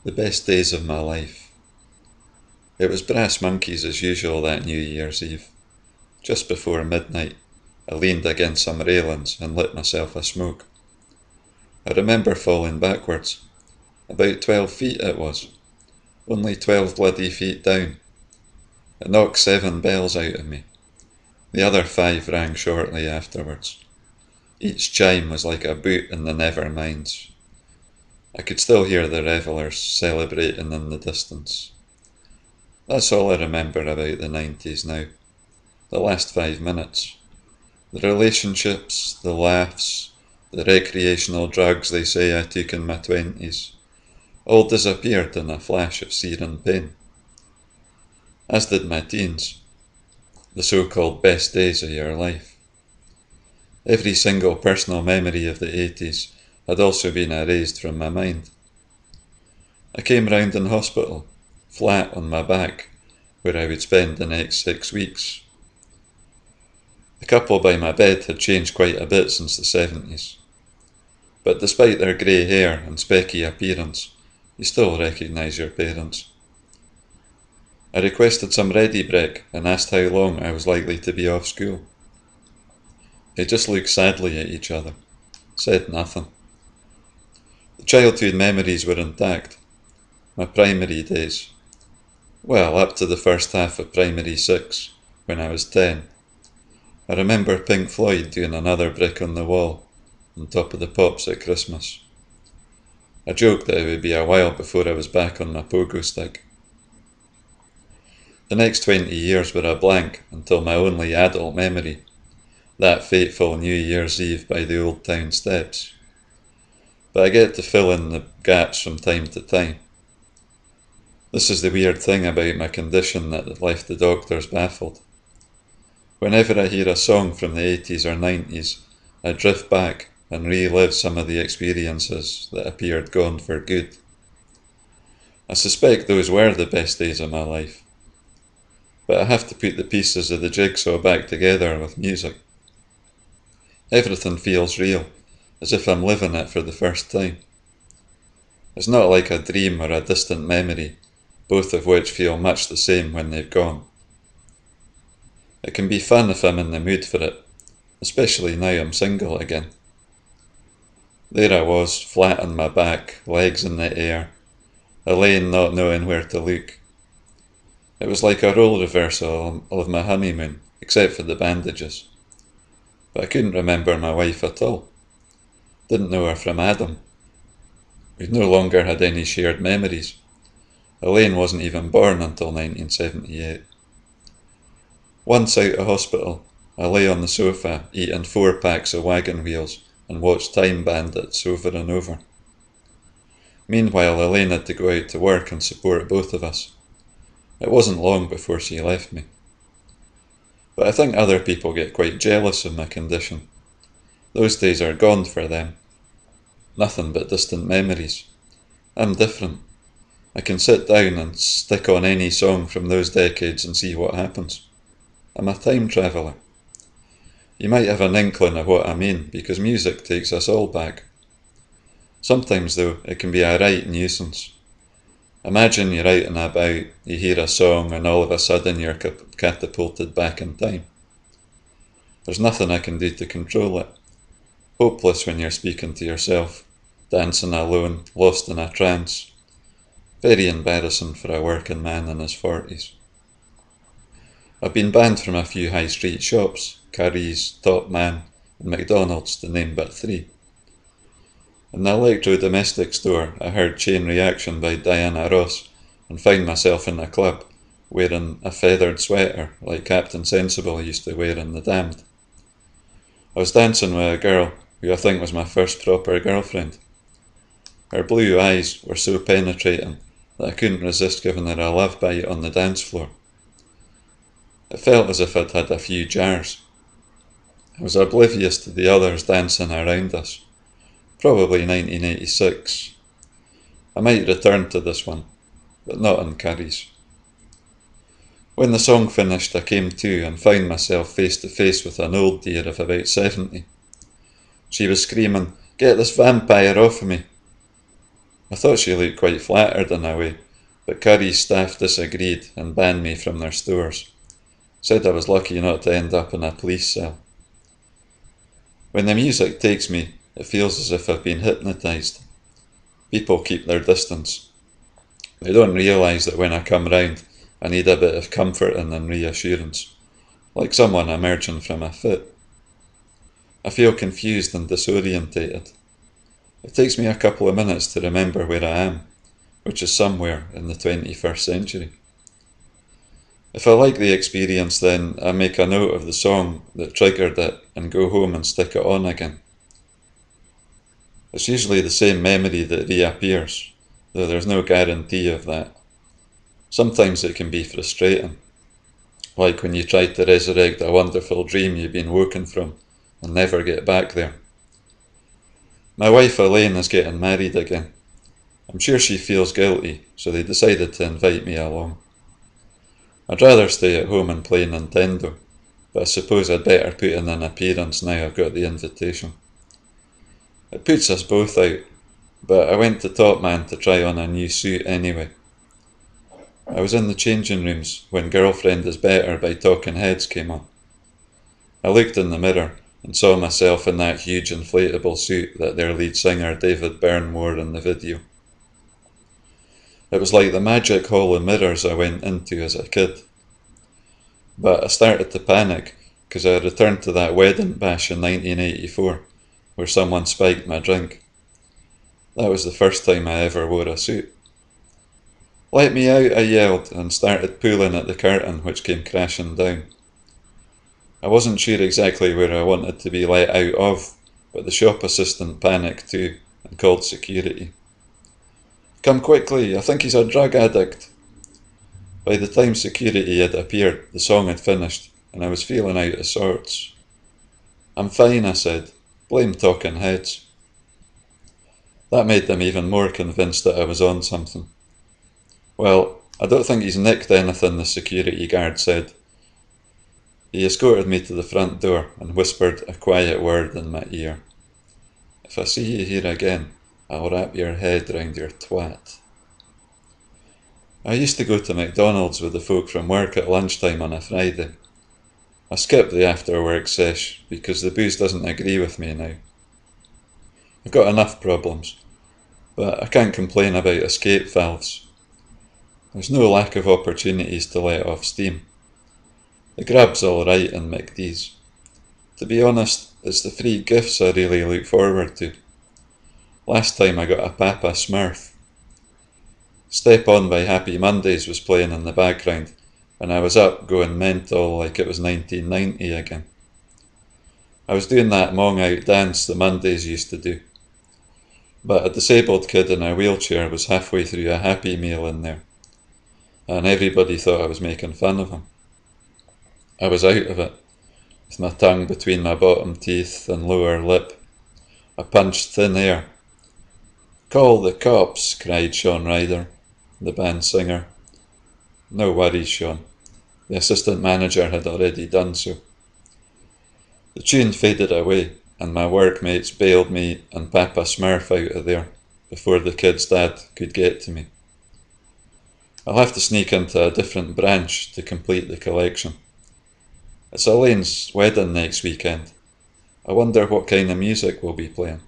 The best days of my life. It was brass monkeys as usual that New Year's Eve. Just before midnight, I leaned against some railings and lit myself a smoke. I remember falling backwards. About 12 feet it was. Only 12 bloody feet down. It knocked 7 bells out of me. The other 5 rang shortly afterwards. Each chime was like a boot in the Neverminds. I could still hear the revellers celebrating in the distance. That's all I remember about the 90s now. The last 5 minutes. The relationships, the laughs, the recreational drugs they say I took in my 20s, all disappeared in a flash of searing pain. As did my teens, the so-called best days of your life. Every single personal memory of the 80s had also been erased from my mind. I came round in hospital, flat on my back, where I would spend the next 6 weeks. The couple by my bed had changed quite a bit since the 70s. But despite their grey hair and specky appearance, you still recognise your parents. I requested some ready brek and asked how long I was likely to be off school. They just looked sadly at each other, said nothing. The childhood memories were intact. My primary days. Well, up to the first half of primary 6, when I was 10. I remember Pink Floyd doing Another Brick on the Wall on top of the Pops at Christmas. I joked that it would be a while before I was back on my pogo stick. The next 20 years were a blank until my only adult memory, that fateful New Year's Eve by the Old Town Steps. But I get to fill in the gaps from time to time. This is the weird thing about my condition that left the doctors baffled. Whenever I hear a song from the 80s or 90s, I drift back and relive some of the experiences that appeared gone for good. I suspect those were the best days of my life. But I have to put the pieces of the jigsaw back together with music. Everything feels real, as if I'm living it for the first time. It's not like a dream or a distant memory, both of which feel much the same when they've gone. It can be fun if I'm in the mood for it, especially now I'm single again. There I was, flat on my back, legs in the air, Elaine not knowing where to look. It was like a role reversal of my honeymoon, except for the bandages. But I couldn't remember my wife at all. Didn't know her from Adam. We no longer had any shared memories. Elaine wasn't even born until 1978. Once out of hospital, I lay on the sofa eating 4 packs of wagon wheels and watched Time Bandits over and over. Meanwhile, Elaine had to go out to work and support both of us. It wasn't long before she left me. But I think other people get quite jealous of my condition. Those days are gone for them. Nothing but distant memories. I'm different. I can sit down and stick on any song from those decades and see what happens. I'm a time traveller. You might have an inkling of what I mean, because music takes us all back. Sometimes, though, it can be a right nuisance. Imagine you're out and about, you hear a song, and all of a sudden you're catapulted back in time. There's nothing I can do to control it. Hopeless when you're speaking to yourself, dancing alone, lost in a trance. Very embarrassing for a working man in his 40s. I've been banned from a few high street shops, Curry's, Top Man, and McDonald's, to name but 3. In the electro-domestic store, I heard Chain Reaction by Diana Ross and found myself in a club, wearing a feathered sweater like Captain Sensible used to wear in The Damned. I was dancing with a girl who I think was my first proper girlfriend. Her blue eyes were so penetrating that I couldn't resist giving her a love bite on the dance floor. It felt as if I'd had a few jars. I was oblivious to the others dancing around us. Probably 1986. I might return to this one, but not in Curry's. When the song finished, I came to and found myself face to face with an old dear of about 70. She was screaming, "Get this vampire off of me!" I thought she looked quite flattered in a way, but Curry's staff disagreed and banned me from their stores. Said I was lucky not to end up in a police cell. When the music takes me, it feels as if I've been hypnotised. People keep their distance. They don't realise that when I come round, I need a bit of comforting and reassurance, like someone emerging from a fit. I feel confused and disorientated. It takes me a couple of minutes to remember where I am, which is somewhere in the 21st century. If I like the experience, then I make a note of the song that triggered it and go home and stick it on again. It's usually the same memory that reappears, though there's no guarantee of that. Sometimes it can be frustrating, like when you try to resurrect a wonderful dream you've been woken from and never get back there. My wife Elaine is getting married again. I'm sure she feels guilty, so they decided to invite me along. I'd rather stay at home and play Nintendo, but I suppose I'd better put in an appearance now I've got the invitation. It puts us both out, but I went to Top Man to try on a new suit anyway. I was in the changing rooms when Girlfriend Is Better by Talking Heads came on. I looked in the mirror and saw myself in that huge inflatable suit that their lead singer David Byrne wore in the video. It was like the magic hall of mirrors I went into as a kid. But I started to panic because I returned to that wedding bash in 1984 where someone spiked my drink. That was the first time I ever wore a suit. "Let me out," I yelled and started pulling at the curtain which came crashing down. I wasn't sure exactly where I wanted to be let out of, but the shop assistant panicked too and called security. "Come quickly, I think he's a drug addict." By the time security had appeared, the song had finished, and I was feeling out of sorts. "I'm fine," I said. "Blame Talking Heads." That made them even more convinced that I was on something. "Well, I don't think he's nicked anything," the security guard said. He escorted me to the front door and whispered a quiet word in my ear. "If I see you here again, I'll wrap your head round your twat." I used to go to McDonald's with the folk from work at lunchtime on a Friday. I skipped the after-work sesh because the booze doesn't agree with me now. I've got enough problems, but I can't complain about escape valves. There's no lack of opportunities to let off steam. The grab's alright in McD's. To be honest, it's the free gifts I really look forward to. Last time I got a Papa Smurf. Step On by Happy Mondays was playing in the background, and I was up going mental like it was 1990 again. I was doing that mong out dance the Mondays used to do. But a disabled kid in a wheelchair was halfway through a Happy Meal in there, and everybody thought I was making fun of him. I was out of it, with my tongue between my bottom teeth and lower lip. I punched thin air. "Call the cops," cried Sean Ryder, the band singer. "No worries, Sean." The assistant manager had already done so. The tune faded away, and my workmates bailed me and Papa Smurf out of there before the kid's dad could get to me. I'll have to sneak into a different branch to complete the collection. It's Elaine's wedding next weekend. I wonder what kind of music we'll be playing.